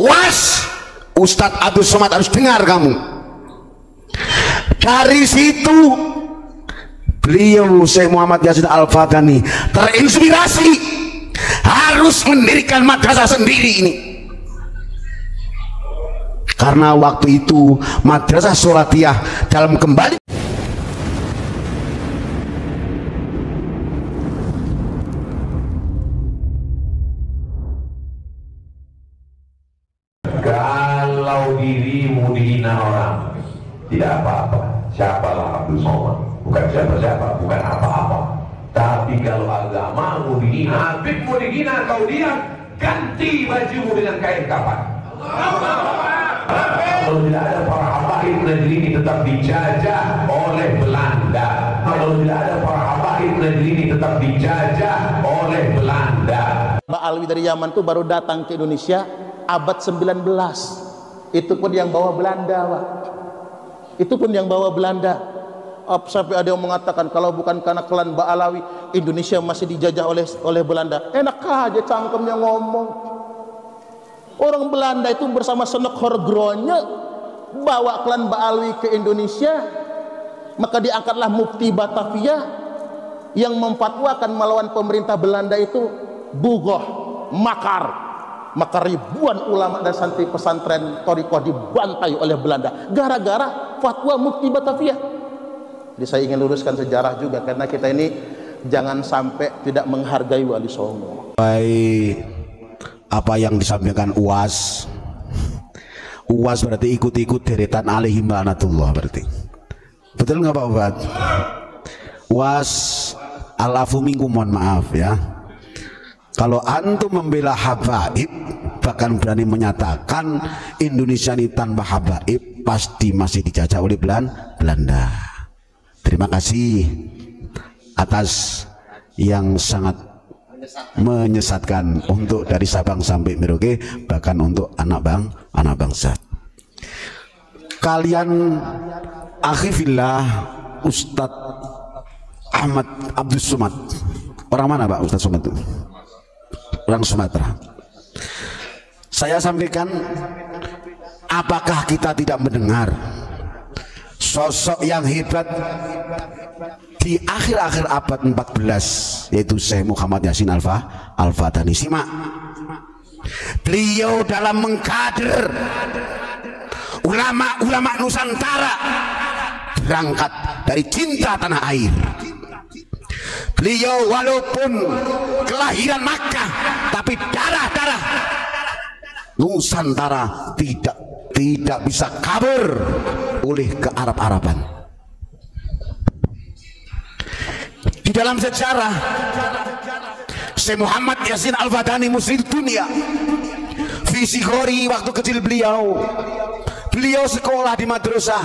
Was, Ustadz Abdul Somad harus dengar kamu. Dari situ beliau Syekh Muhammad Yasin Al-Fatani terinspirasi harus mendirikan madrasah sendiri ini. Karena waktu itu madrasah Sholatiyah dalam kembali kalau dirimu dihina orang tidak apa-apa. Siapalah Abdul Somad, bukan siapa-siapa, bukan apa-apa. Tapi kalau agamamu dihina, Habibmu dihina, kau diam, ganti bajumu dengan kain kafan. Kalau tidak ada para habaib, negeri ini tetap dijajah oleh Belanda. Kalau tidak ada para habaib, negeri ini tetap dijajah oleh Belanda. Mbak Alwi dari Yaman itu baru datang ke Indonesia abad 19. Itu pun yang bawa Belanda, Pak. Itu pun yang bawa Belanda. Sampai ada yang mengatakan kalau bukan karena klan Mbak Alawi, Indonesia masih dijajah oleh Belanda. Enak aja cangkemnya ngomong. Orang Belanda itu bersama Senok Horgronya bawa klan Mbak Alwi ke Indonesia. Maka diangkatlah Mufti Batavia yang memfatwakan melawan pemerintah Belanda itu bugoh, makar. Maka ribuan ulama dan santri pesantren Thariqah dibantai oleh Belanda gara-gara fatwa Mufti Batavia. Jadi saya ingin luruskan sejarah juga karena kita ini jangan sampai tidak menghargai Wali Songo. baik apa yang disampaikan UAS. UAS berarti ikut-ikut deretan alaihim laknatullah, berarti betul nggak Pak Ubad? UAS alafu minkum, mohon maaf ya. Kalau antum membela habaib, bahkan berani menyatakan Indonesia ini tanpa habaib, pasti masih dijajah oleh Belanda. Terima kasih atas yang sangat menyesatkan untuk dari Sabang sampai Merauke, bahkan untuk anak bangsa. Kalian akhifillah Ustadz Ahmad Abdul Somad. Orang mana Pak Ustadz Somad itu? Orang Sumatera. Saya sampaikan, apakah kita tidak mendengar sosok yang hebat di akhir-akhir abad 14, yaitu Syekh Muhammad Yasin Al-Fatani. Simak, beliau dalam mengkader ulama-ulama Nusantara berangkat dari cinta tanah air. Beliau walaupun kelahiran Makkah, tapi darah-darah Nusantara tidak bisa kabur oleh kearab-araban. Di dalam sejarah Syekh Muhammad Yasin Al-Fatani Muslim Dunia, visi Khori waktu kecil beliau sekolah di madrasah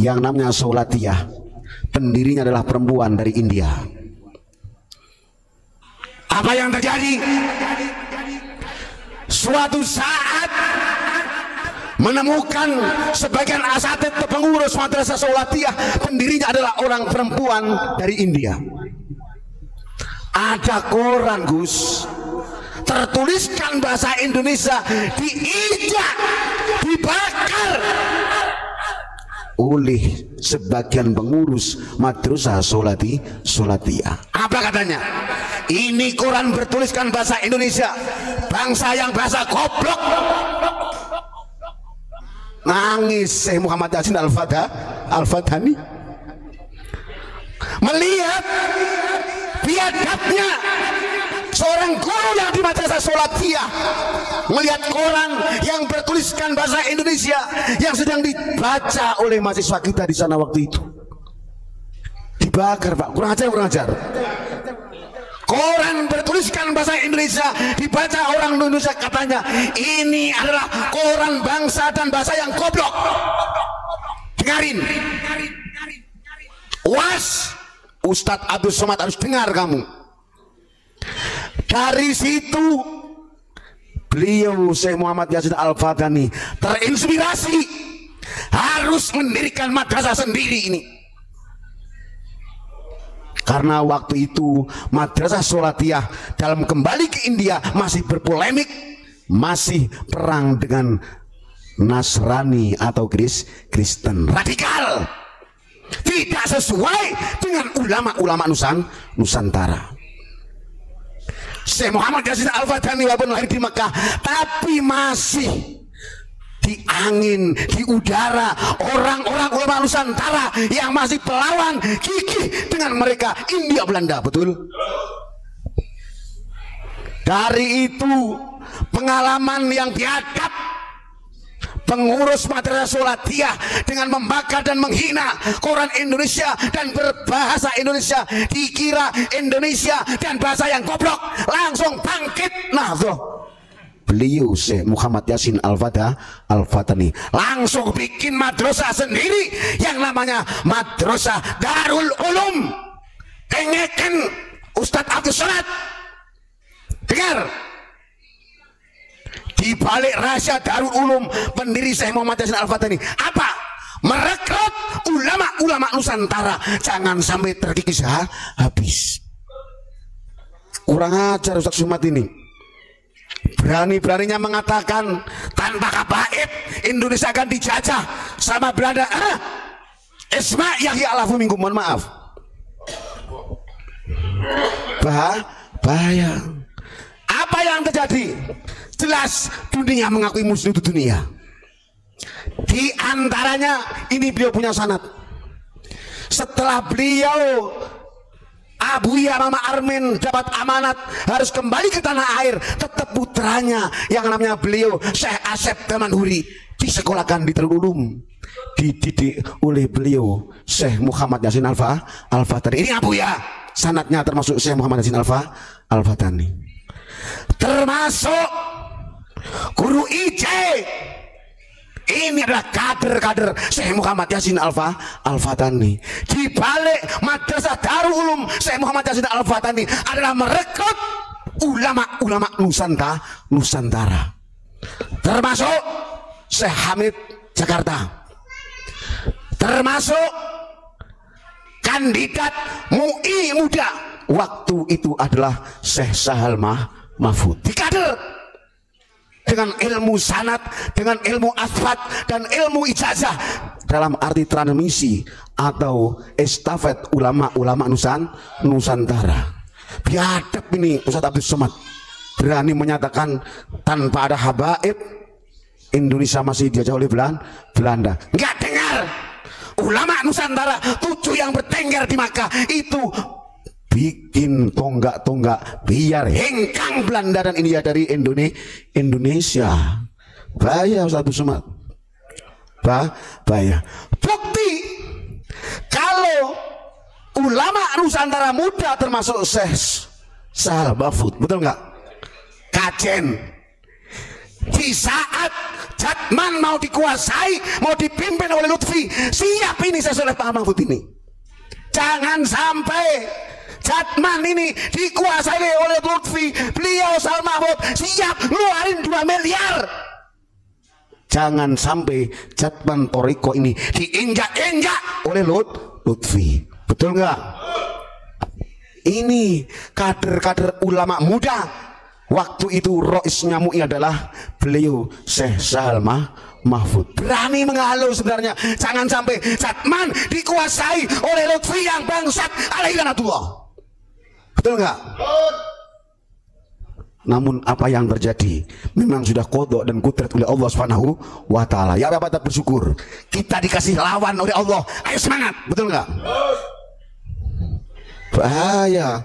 yang namanya Sholatiyah. Pendirinya adalah perempuan dari India. Apa yang terjadi? Suatu saat menemukan sebagian asatid pengurus madrasah Sholatiyah, pendirinya adalah orang perempuan dari India. Ada koran Gus, tertuliskan bahasa Indonesia, diinjak, dibakar oleh sebagian pengurus madrasah Sholatiyah. Apa katanya? Ini koran bertuliskan bahasa Indonesia, bangsa yang bahasa goblok. Nangis Syekh Muhammad Yasin Al-Fatani melihat biadabnya seorang guru yang di madrasah Sholatiyah, melihat koran yang bertuliskan bahasa Indonesia yang sedang dibaca oleh mahasiswa kita di sana waktu itu. Dibakar Pak, kurang ajar. Koran bertuliskan bahasa Indonesia dibaca orang Indonesia, katanya ini adalah koran bangsa dan bahasa yang goblok. Dengarin, was, Ustadz Abdul Somad harus dengar kamu. Dari situ beliau Syekh Muhammad Yasin Al-Fatani terinspirasi harus mendirikan madrasah sendiri ini. Karena waktu itu madrasah Sholatiyah dalam kembali ke India masih berpolemik masih perang dengan Nasrani atau Kristen radikal, tidak sesuai dengan ulama-ulama Nusantara. Syekh Muhammad Yasin Al-Fatani walaupun lahir di Mekah, tapi masih di angin, di udara orang-orang ulama Nusantara yang masih pelawan gigih dengan mereka India Belanda, betul? Dari itu pengalaman yang biadab pengurus Madrasah Sholatiyah dengan membakar dan menghina koran Indonesia dan berbahasa Indonesia, dikira Indonesia dan bahasa yang goblok, langsung bangkit Nahdlatul. Beliau Syekh Muhammad Yasin Al-Fatani langsung bikin madrasah sendiri yang namanya Madrasah Darul Ulum. Kengekan Ustadz Abdul Somad. Dengar, di balik rahasia Darul Ulum pendiri Syekh Muhammad Yasin Al-Fatani apa? Merekrut ulama-ulama Nusantara, jangan sampai terkikis habis. Kurang ajar Ustadz Somad ini. Berani-beraninya mengatakan tanpa kabaib Indonesia akan dijajah sama Belanda. Isma Yahya Alafu Minggu, mohon maaf. Bahaya. Apa yang terjadi? Jelas dunia mengakui muslim itu dunia. Di antaranya ini beliau punya sanad. Setelah beliau Abuya Mama Armin dapat amanat harus kembali ke tanah air, tetap putranya yang namanya beliau Syekh Asep Tamanhuri disekolahkan di Darul Ulum, dididik oleh beliau Syekh Muhammad Yasin Al-Fatani. Ini Abuya, sanadnya termasuk Syekh Muhammad Yasin Al-Fatani, termasuk guru IJ. Ini adalah kader-kader Syekh Muhammad Yasin Al-Fatani. Di balik Madrasah Darul Ulum Syekh Muhammad Yasin Al-Fatani adalah merekrut ulama-ulama Nusantara. Termasuk Syekh Hamid Jakarta. Termasuk kandidat MUI muda waktu itu adalah Syekh Sahal Mahfud. Di kader dengan ilmu sanad, dengan ilmu asfat dan ilmu ijazah dalam arti transmisi atau estafet ulama-ulama Nusantara. Biadab ini Ustadz Abdul Somad berani menyatakan tanpa ada habaib Indonesia masih dijajah oleh Belanda. Enggak dengar ulama Nusantara 7 yang bertengger di Makkah itu bikin tonggak-tonggak biar hengkang Belanda dan India dari Indonesia. Bahaya Ustaz Abdul Somad. Bahaya. Bukti kalau ulama Nusantara muda termasuk Syekh Sahal Mahfud, betul nggak? Kajen. Di saat Jatman mau dikuasai, mau dipimpin oleh Lutfi, siap ini sesuai Pak Mahfud ini. Jangan sampai Jatman ini dikuasai oleh Lutfi, beliau Sahal Mahfud siap ngeluarin 2 miliar. Jangan sampai Jatman Toriko ini diinjak-injak oleh Lutfi. Betul nggak? Ini kader-kader ulama muda. Waktu itu Roisnya MUI adalah beliau Syekh Sahal Mahfud. Berani mengalau sebenarnya. Jangan sampai Jatman dikuasai oleh Lutfi yang bangsat alaihi laknatullah. Betul nggak? Namun apa yang terjadi memang sudah qadha dan qudrat oleh Allah Subhanahu wa taala. Ya Bapak tetap bersyukur. Kita dikasih lawan oleh Allah. Ayo semangat. Betul nggak? Bahaya.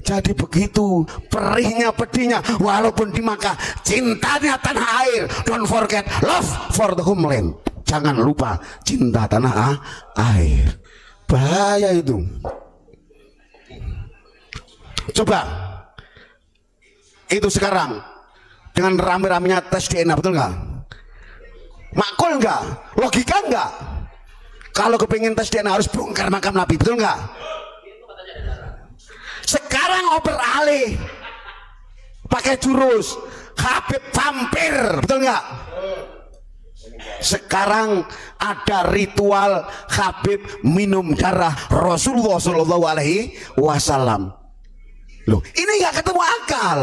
Jadi begitu perihnya pedihnya walaupun di Makkah, cintanya tanah air. Don't forget love for the homeland. Jangan lupa cinta tanah air. Bahaya itu. Coba itu sekarang dengan rame-ramenya tes DNA, betul nggak? Makul nggak? Logika nggak? Kalau kepingin tes DNA harus bongkar makam Nabi, betul nggak? Sekarang beralih pakai jurus Habib vampir, betul nggak? Sekarang ada ritual Habib minum darah Rasulullah Shallallahu Alaihi Wasallam. Loh, ini nggak ketemu akal.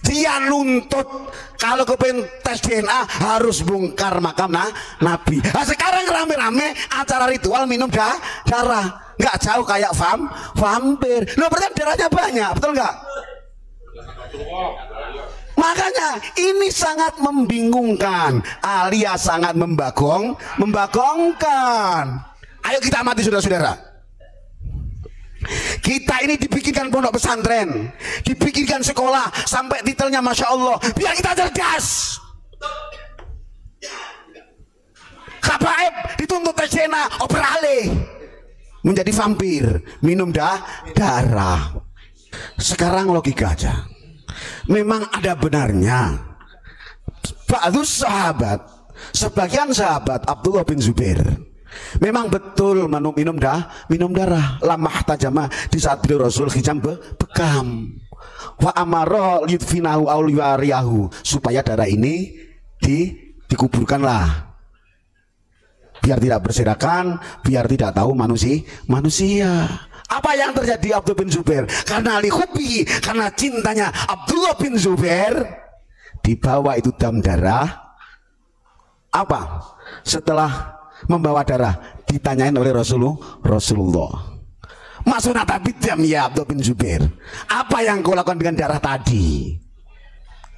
Dia nuntut kalau kepengen tes DNA harus bongkar makam Nabi. Nah, sekarang rame-rame acara ritual minum darah, nggak jauh kayak vampir. Loh, berarti darahnya banyak, betul nggak? Makanya ini sangat membingungkan alias sangat membagongkan. Ayo kita mati saudara-saudara. Kita ini dibikinkan pondok pesantren, dibikinkan sekolah sampai titelnya Masya Allah, biar kita cerdas. Habaib dituntut tes DNA, beralih menjadi vampir, minum darah. Sekarang logika aja. Memang ada benarnya ba'dus sahabat, sebagian sahabat Abdullah bin Zubair memang betul minum darah. Lamah tajama, di saat beliau Rasul hijam bekam. Wa amara yudfinahu awliyariyahu, supaya darah ini dikuburkanlah, biar tidak berserakan, biar tidak tahu manusia. Apa yang terjadi Abdullah bin Zubair? Karena lihubi, karena cintanya Abdullah bin Zubair, dibawa itu dam darah. Apa? Setelah membawa darah ditanyain oleh Rasulullah, maksudnya tapi diam ya Abdullah bin Zubair, apa yang kau lakukan dengan darah tadi?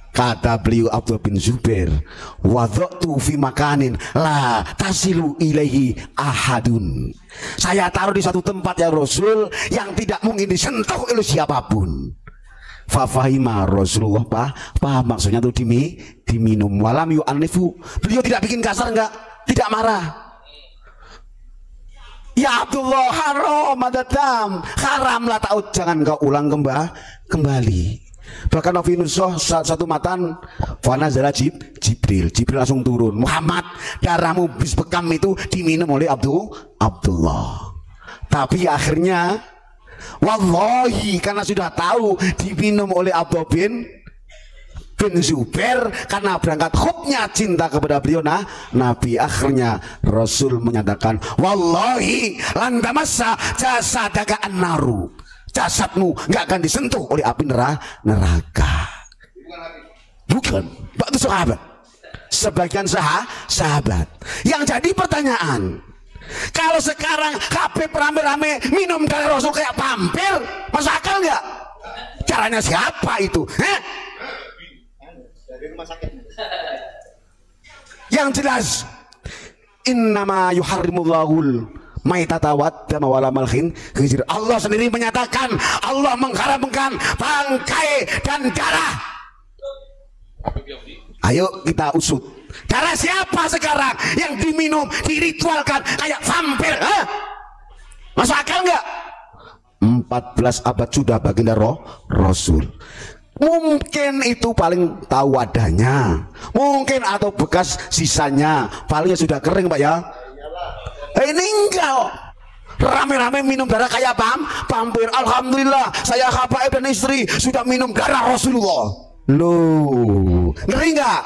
Kata beliau Abdullah bin Zubair, wadhatu fi makanin la tasilu ilaihi ahadun. Saya taruh di satu tempat ya Rasul yang tidak mungkin disentuh oleh siapapun. Fafahima Rasulullah paham maksudnya itu diminum. Walam yu'anifu, beliau tidak bikin kasar, enggak, tidak marah. Ya Abdullah, haram adatam, haramlah tahu, jangan kau ulang kembali. Bahkan Nabi Nusoh satu matan, fanazala Jibril langsung turun, Muhammad, darahmu bis bekam itu diminum oleh Abdullah. Tapi akhirnya wallahi, karena sudah tahu diminum oleh Abdullah bin Zubair, karena berangkat hubnya cinta kepada beliau Nabi, akhirnya Rasul menyatakan wallahi lan tamassa jasadaka annaru, jasadmu nggak akan disentuh oleh api neraka. Bukan, itu sahabat, sebagian sahabat. Yang jadi pertanyaan, kalau sekarang Habib rame-rame minum darah Rasul kayak vampir, masuk akal nggak? Caranya siapa itu? Yang jelas, innama yuharrimullahul maitata waddama walamal khinzir. Allah sendiri menyatakan, Allah mengharamkan bangkai dan darah. Ayo kita usut, darah siapa sekarang yang diminum, diritualkan kayak vampir? Masuk akal nggak? 14 abad sudah baginda Rasul. Mungkin itu paling tahu wadahnya, mungkin atau bekas sisanya, palingnya sudah kering Pak ya. Ini enggak, rame-rame minum darah kayak vampir. Alhamdulillah saya habaib dan istri sudah minum darah Rasulullah. Loh, ngeri enggak?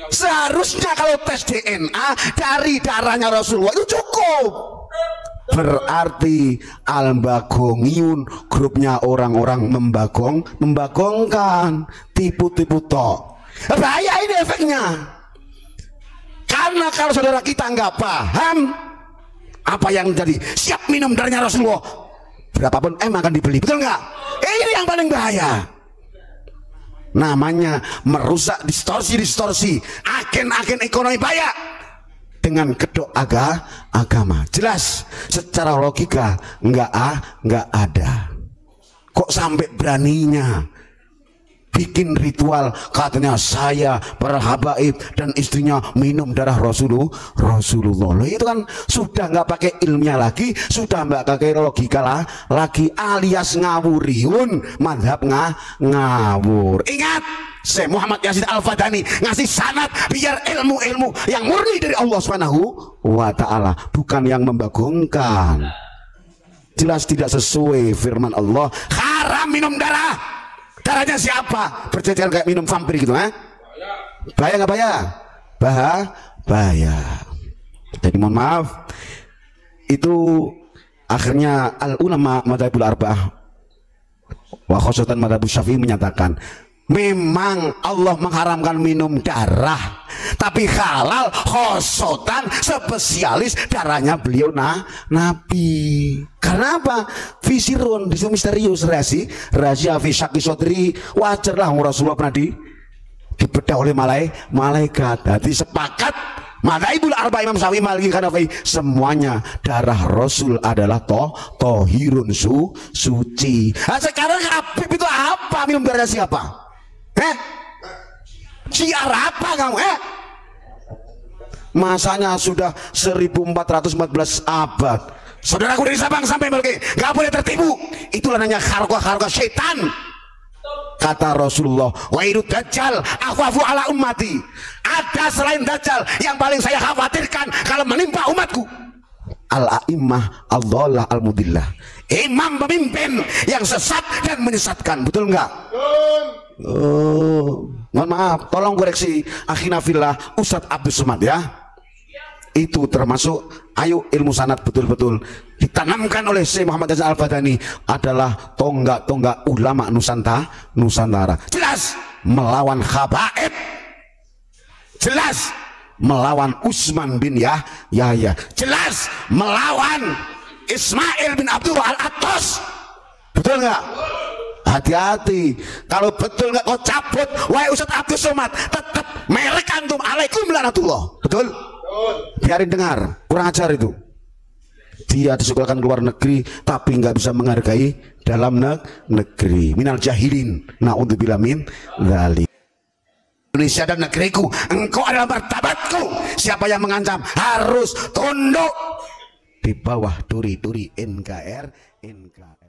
Seharusnya kalau tes DNA dari darahnya Rasulullah itu cukup. Berarti al-bagongiyun, grupnya orang-orang membagongkan, tipu-tipu tok. Bahaya ini efeknya. Karena kalau saudara kita nggak paham apa yang jadi, siap minum darahnya Rasulullah, berapapun akan dibeli, betul nggak? Ini yang paling bahaya. Namanya merusak, distorsi agen-agen ekonomi banyak dengan kedok agama. Jelas secara logika nggak ada. Kok sampai beraninya bikin ritual, katanya saya para habaib dan istrinya minum darah Rasulullah. Loh, itu kan sudah nggak pakai ilmiah lagi, sudah nggak pakai logika lagi, alias ngawuriun, madhab ngawur. Ingat, Syekh Muhammad Yasin Al-Fadani ngasih sanad biar ilmu-ilmu yang murni dari Allah Subhanahu wa ta'ala, bukan yang membagongkan. Jelas tidak sesuai firman Allah, haram minum darah. Darahnya siapa? Berjajar kayak minum vampir gitu, bahaya nggak bahaya? Bahaya. Jadi mohon maaf, itu akhirnya al ulama madzhabul arba'ah Wa khosotan madhab Syafi'i menyatakan memang Allah mengharamkan minum darah, tapi halal khosotan spesialis darahnya beliau Nabi. Karena apa? Fisirun itu misterius, rahasia fi syaqi sodri. Wajarlah Rasulullah pernah dibedah oleh malaikat. Jadi sepakat Madzhabul Arba Imam Syafi'i Maliki Hanafi semuanya darah Rasul adalah tohirun suci. Nah, sekarang Habib itu apa? Minum darah siapa? Syiar apa kamu? Masanya sudah 1414 abad. Saudaraku dari Sabang sampai Merauke, gak boleh tertipu. Itulah namanya kharqa setan. Kata Rasulullah, wairu dajjal akhwafu ala ummati. Ada selain dajjal yang paling saya khawatirkan kalau menimpa umatku. Al-a'immah al-dhallah al-mudillah. Imam pemimpin yang sesat dan menyesatkan. Betul enggak? Oh, mohon maaf, tolong koreksi akhina fillah Ustadz Abdul Somad ya. Itu termasuk ayo ilmu sanad betul-betul ditanamkan oleh Syekh Muhammad Hasan Al-Badani adalah tonggak-tonggak ulama Nusantara. Jelas melawan Khabaib, jelas melawan Utsman bin Yahya, jelas melawan Ismail bin Abdul Al-Attas. Betul nggak? Hati-hati, kalau betul nggak kau cabut, wahai Ustadz Abdul Somad, tetap merek antum alaikum laknatullah. Betul? Biarin dengar, kurang ajar itu. Dia disekolahkan ke luar negeri tapi nggak bisa menghargai dalam negeri. Minal jahilin, na'udzubillah min dzalik. Indonesia dan negeriku, engkau adalah martabatku. Siapa yang mengancam harus tunduk di bawah duri-duri NKRI.